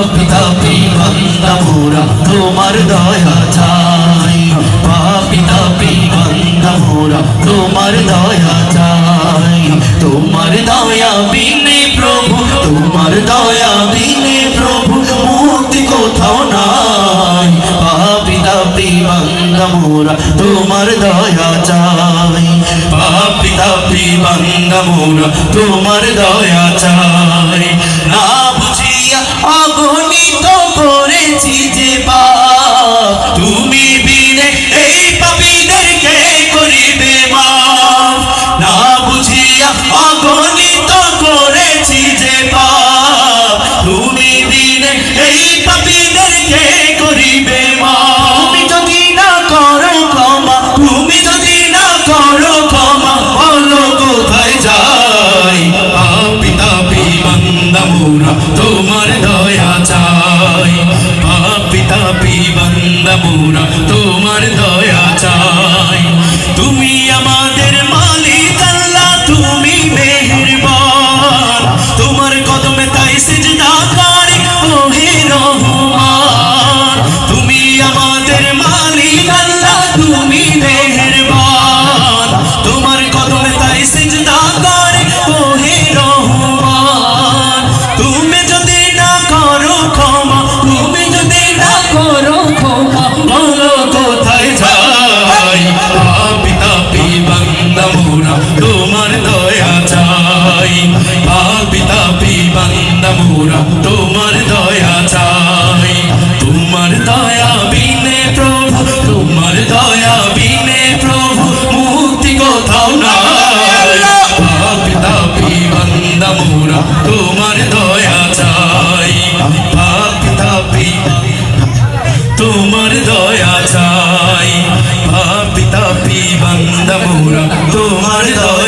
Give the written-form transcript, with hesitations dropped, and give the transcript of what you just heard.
পাপী তাপী বান্দা মোরা তোমার দয়া চাই পাপী তাপী বান্দা মোরা তোমার দয়া চাই তোমার দয়া বিনে প্রভু তোমার দয়া বিনে প্রভু মুক্তি কোথাও নাই পাপী তাপী বান্দা মোরা তোমার দয়া চাই পাপী তাপী বান্দা মোরা তোমার দয়া চাই না বুঝিয়া অগণিত করেছি যে পাপ তুমি বিনে এই পাপীদেরকে করিবে মাফ না বুঝিয়া অগণিত করেছি যে পাপ তুমি বিনে এই পাপীদেরকে করিবে মাফ তুমি যদি না করো ক্ষমা তুমি যদি না করো ক্ষমা বলো কোথায় যাই পাপী তাপী বান্দা মোরা তোমার দয়া চাই পাপী তাপী বান্দা মোরা তোমার দয়া চাই তুমি আমাদের মালিক আল্লাহ তুমি মেহেরবান তোমার কদমে তাই সিজদা করি ওহে রহমান তুমি আমাদের মালিক আল্লাহ তুমি মেহেরবান তোমার কদমে তাই সিজদা করি ওহে রহমান তুমি যদি না করো ক্ষমা তুমি যদি না করো ক্ষমা বলো কোথায় যাই পাপী তাপী বান্দা মোরা তোমার দয়া চাই পাপী তাপী বান্দা মোরা তোমার দয়া চাই তোমার দয়া বিনে প্রভু তোমার দয়া বিনে প্রভু মুক্তি কোথাও নাই পাপী তাপী বান্দা মোরা তোমার দয়া চাই পাপী তাপী তোমার দয়া চাই পাপী তাপী বান্দা মোরা তোমার দয়া